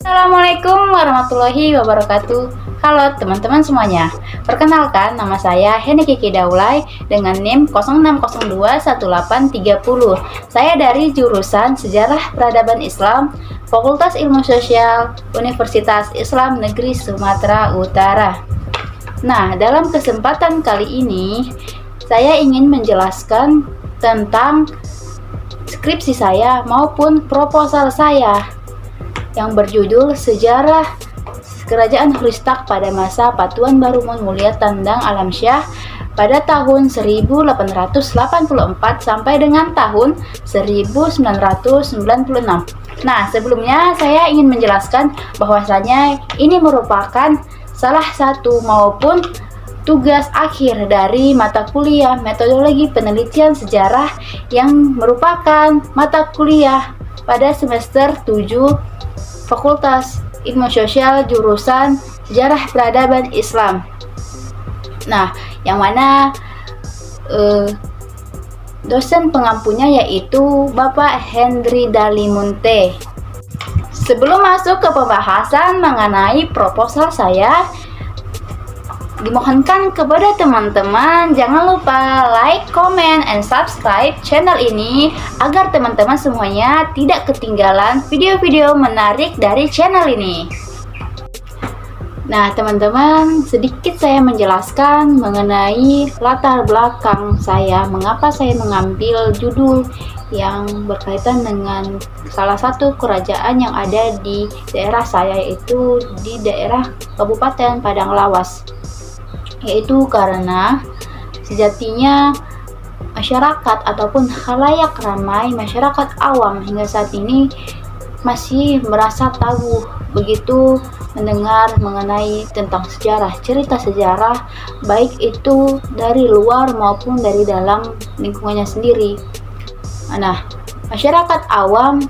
Assalamualaikum warahmatullahi wabarakatuh. Halo teman-teman semuanya. Perkenalkan, nama saya Heni Kiki Daulay dengan NIM 06021830. Saya dari jurusan Sejarah Peradaban Islam, Fakultas Ilmu Sosial, Universitas Islam Negeri Sumatera Utara. Nah, dalam kesempatan kali ini saya ingin menjelaskan tentang skripsi saya maupun proposal saya yang berjudul Sejarah Kerajaan Hurustak pada masa Patuan Barumun Mulia Tandang Alamsyah pada tahun 1884 sampai dengan tahun 1996. Nah, sebelumnya saya ingin menjelaskan bahwasanya ini merupakan salah satu maupun tugas akhir dari mata kuliah Metodologi Penelitian Sejarah yang merupakan mata kuliah pada semester 7 Fakultas Ilmu Sosial jurusan Sejarah Peradaban Islam. Nah, yang mana dosen pengampunya yaitu Bapak Hendri Dalimunte. Sebelum masuk ke pembahasan mengenai proposal saya, dimohonkan kepada teman-teman jangan lupa like, comment, and subscribe channel ini agar teman-teman semuanya tidak ketinggalan video-video menarik dari channel ini. Nah teman-teman, sedikit saya menjelaskan mengenai latar belakang saya, mengapa saya mengambil judul yang berkaitan dengan salah satu kerajaan yang ada di daerah saya, yaitu di daerah Kabupaten Padang Lawas. Yaitu karena sejatinya masyarakat ataupun khalayak ramai, masyarakat awam hingga saat ini masih merasa tabu begitu mendengar mengenai tentang sejarah, cerita sejarah, baik itu dari luar maupun dari dalam lingkungannya sendiri. Nah, masyarakat awam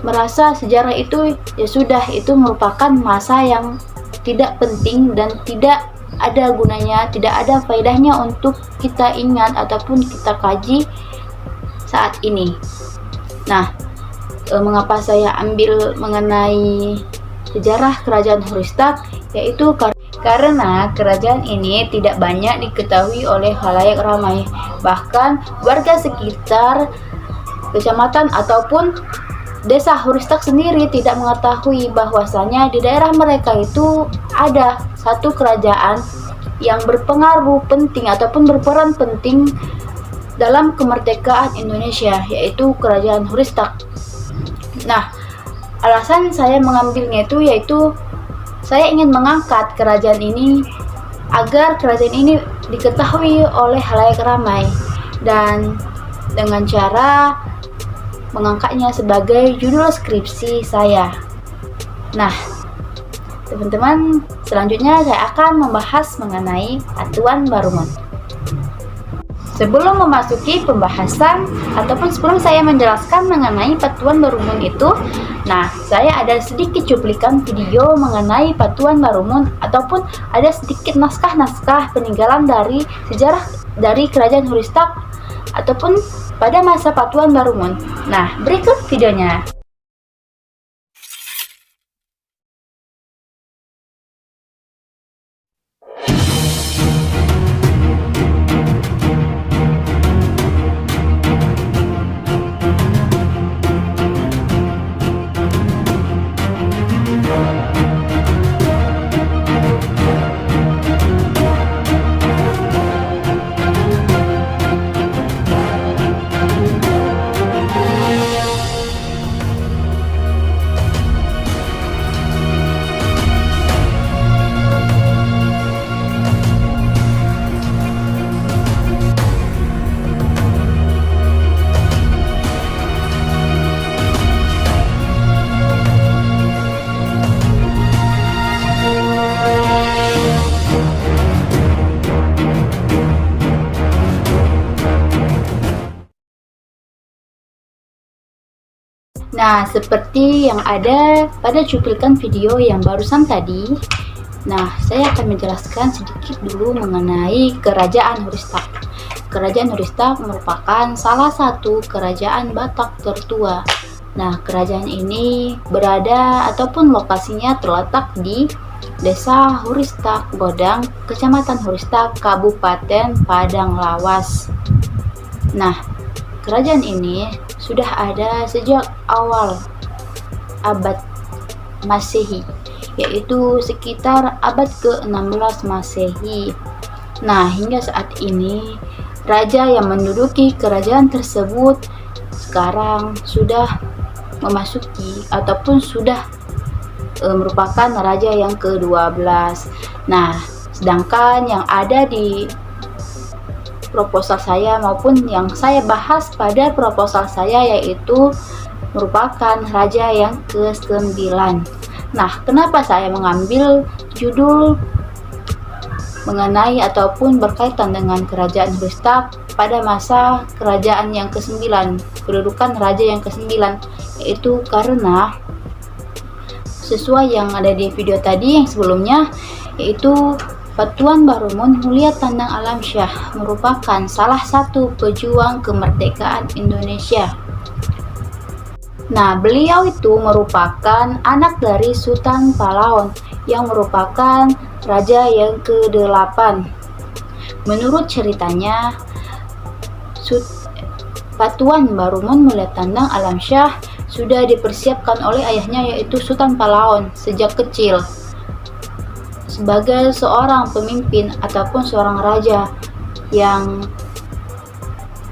merasa sejarah itu ya sudah, itu merupakan masa yang tidak penting dan tidak ada gunanya, tidak ada faedahnya untuk kita ingat ataupun kita kaji saat ini. Nah, mengapa saya ambil mengenai sejarah Kerajaan Hurustak, yaitu karena kerajaan ini tidak banyak diketahui oleh khalayak ramai. Bahkan warga sekitar kecamatan ataupun desa Hurustak sendiri tidak mengetahui bahwasanya di daerah mereka itu ada satu kerajaan yang berpengaruh penting ataupun berperan penting dalam kemerdekaan Indonesia, yaitu Kerajaan Hurustak. Nah, alasan saya mengambilnya itu yaitu saya ingin mengangkat kerajaan ini agar kerajaan ini diketahui oleh khalayak ramai, dan dengan cara mengangkatnya sebagai judul skripsi saya. Nah, teman-teman, selanjutnya saya akan membahas mengenai Patuan Barumun. Sebelum memasuki pembahasan ataupun sebelum saya menjelaskan mengenai Patuan Barumun itu, nah, saya ada sedikit cuplikan video mengenai Patuan Barumun ataupun ada sedikit naskah-naskah peninggalan dari sejarah dari Kerajaan Hurustak ataupun pada masa Patuan Barumun. Nah, berikut videonya. Nah, seperti yang ada pada cuplikan video yang barusan tadi, nah, saya akan menjelaskan sedikit dulu mengenai Kerajaan Hurustak. Kerajaan Hurustak merupakan salah satu kerajaan Batak tertua Nah, kerajaan ini berada ataupun lokasinya terletak di Desa Huristak Godang, Kecamatan Huristak, Kabupaten Padang Lawas. Nah, kerajaan ini sudah ada sejak awal abad Masehi, yaitu sekitar abad ke-16 Masehi. Nah, hingga saat ini raja yang menduduki kerajaan tersebut sekarang sudah memasuki ataupun sudah merupakan raja yang ke-12. Nah, sedangkan yang ada di proposal saya maupun yang saya bahas pada proposal saya yaitu merupakan raja yang ke-9. Nah, kenapa saya mengambil judul mengenai ataupun berkaitan dengan kerajaan Huristak pada masa kerajaan yang ke-9, kedudukan raja yang ke-9, yaitu karena sesuai yang ada di video tadi yang sebelumnya, yaitu Patuan Barumun Mulia Tandang Alamsyah merupakan salah satu pejuang kemerdekaan Indonesia. Nah, beliau itu merupakan anak dari Sultan Palaon yang merupakan raja yang ke-8. Menurut ceritanya, Patuan Barumun Mulia Tandang Alamsyah sudah dipersiapkan oleh ayahnya yaitu Sultan Palaon sejak kecil sebagai seorang pemimpin ataupun seorang raja yang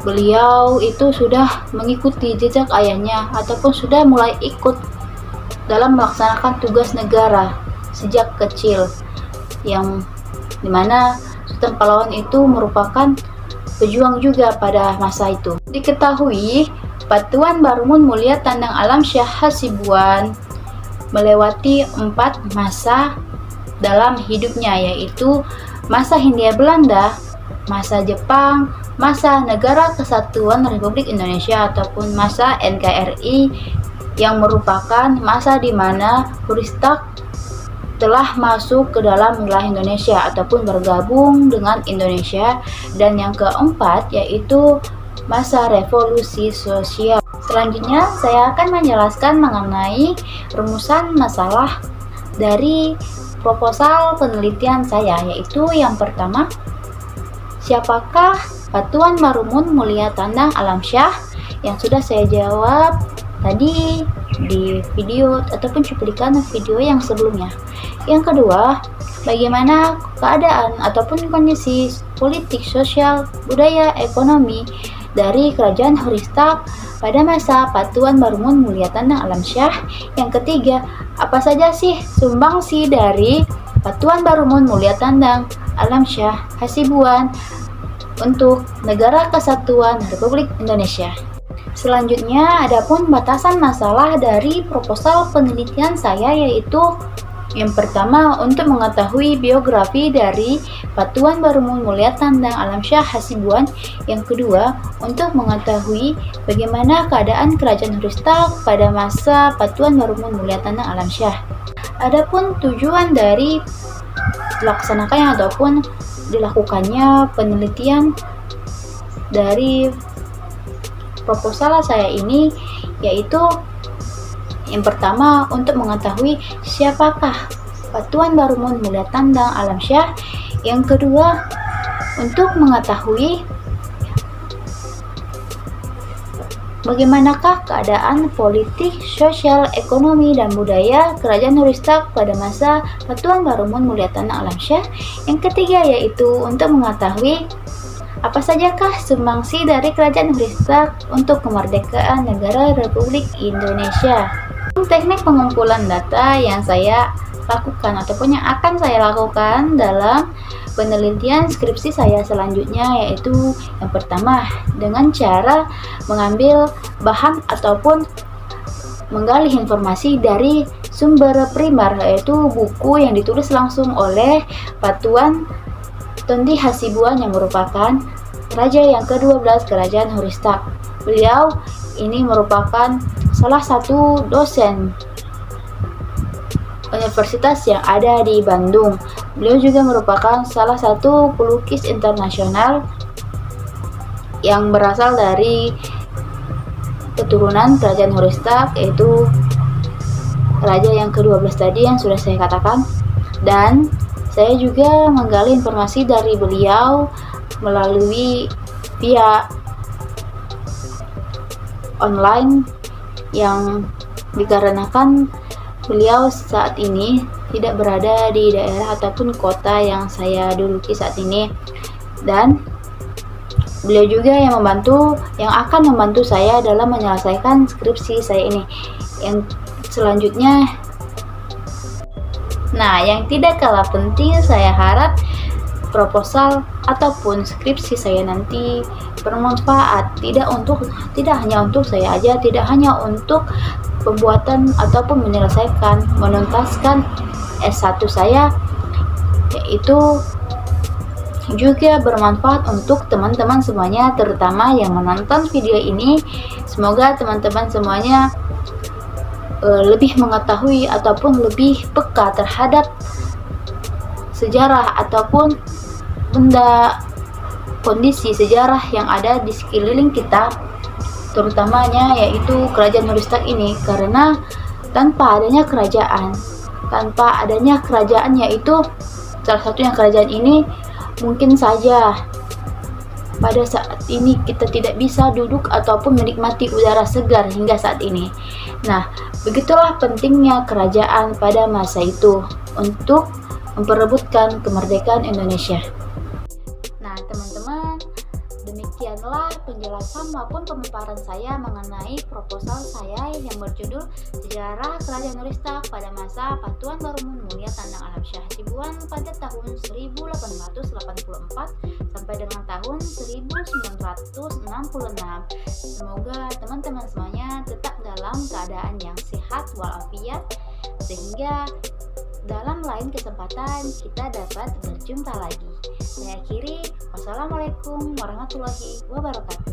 beliau itu sudah mengikuti jejak ayahnya ataupun sudah mulai ikut dalam melaksanakan tugas negara sejak kecil, yang dimana Sultan Palaon itu merupakan pejuang juga pada masa itu. Diketahui Patuan Barumun Mulia Tandang Alamsyah Hasibuan melewati 4 masa dalam hidupnya, yaitu masa Hindia Belanda, masa Jepang, masa Negara Kesatuan Republik Indonesia ataupun masa NKRI, yang merupakan masa di mana Huristak telah masuk ke dalam wilayah Indonesia ataupun bergabung dengan Indonesia, dan yang keempat yaitu masa revolusi sosial. Selanjutnya saya akan menjelaskan mengenai rumusan masalah dari proposal penelitian saya, yaitu yang pertama, siapakah Patuan Barumun Mulia Tandang Alamsyah, yang sudah saya jawab tadi di video ataupun cuplikan video yang sebelumnya. Yang kedua, bagaimana keadaan ataupun kondisi politik, sosial, budaya, ekonomi dari kerajaan Huristak pada masa Patuan Barumun Mulia Tandang Alamsyah. Yang ketiga, apa saja sih sumbangsi dari Patuan Barumun Mulia Tandang Alamsyah Hasibuan untuk Negara Kesatuan Republik Indonesia. Selanjutnya, adapun batasan masalah dari proposal penelitian saya, yaitu yang pertama, untuk mengetahui biografi dari Patuan Barumun Mulia Tandang Alamsyah Hasibuan. Yang kedua, untuk mengetahui bagaimana keadaan kerajaan Huristak pada masa Patuan Barumun Mulia Tandang Alamsyah. Adapun tujuan dari dilaksanakannya ataupun dilakukannya penelitian dari proposal saya ini, yaitu yang pertama, untuk mengetahui siapakah Patuan Barumun Mulia Tandang Alamsyah. Yang kedua, untuk mengetahui bagaimanakah keadaan politik, sosial, ekonomi, dan budaya kerajaan Huristak pada masa Patuan Barumun Mulia Tandang Alamsyah. Yang ketiga, yaitu untuk mengetahui apa sajakah sumbangsi dari kerajaan Huristak untuk kemerdekaan negara Republik Indonesia. Teknik pengumpulan data yang saya lakukan ataupun yang akan saya lakukan dalam penelitian skripsi saya selanjutnya, yaitu yang pertama, dengan cara mengambil bahan ataupun menggali informasi dari sumber primer, yaitu buku yang ditulis langsung oleh Patuan Tondi Hasibuan yang merupakan raja yang ke-12 kerajaan Huristak. Beliau ini merupakan salah satu dosen universitas yang ada di Bandung. Beliau juga merupakan salah satu pelukis internasional yang berasal dari keturunan kerajaan Horestak, yaitu raja yang ke-12 tadi yang sudah saya katakan. Dan saya juga menggali informasi dari beliau melalui via online, yang dikarenakan beliau saat ini tidak berada di daerah ataupun kota yang saya duduki saat ini, dan beliau juga yang akan membantu saya dalam menyelesaikan skripsi saya ini yang selanjutnya. Nah, yang tidak kalah penting, saya harap proposal ataupun skripsi saya nanti bermanfaat, tidak hanya untuk saya aja, tidak hanya untuk pembuatan ataupun menuntaskan S1 saya, yaitu juga bermanfaat untuk teman-teman semuanya, terutama yang menonton video ini. Semoga teman-teman semuanya lebih mengetahui ataupun lebih peka terhadap sejarah ataupun kondisi sejarah yang ada di sekeliling kita, terutamanya yaitu kerajaan Horestak ini. Karena tanpa adanya kerajaan yaitu salah satunya kerajaan ini, mungkin saja pada saat ini kita tidak bisa duduk ataupun menikmati udara segar hingga saat ini. Nah, begitulah pentingnya kerajaan pada masa itu untuk memperebutkan kemerdekaan Indonesia. Nah, teman-teman, demikianlah penjelasan maupun pemaparan saya mengenai proposal saya yang berjudul Sejarah Kerajaan Horestak pada masa Patuan Barumun Mulia Tandang Alam Syah Hasibuan pada tahun 1884 sampai dengan tahun 1966. Semoga teman-teman semuanya tetap dalam keadaan yang sehat walafiat, sehingga dalam lain kesempatan kita dapat berjumpa lagi. Saya akhiri, wassalamualaikum warahmatullahi wabarakatuh.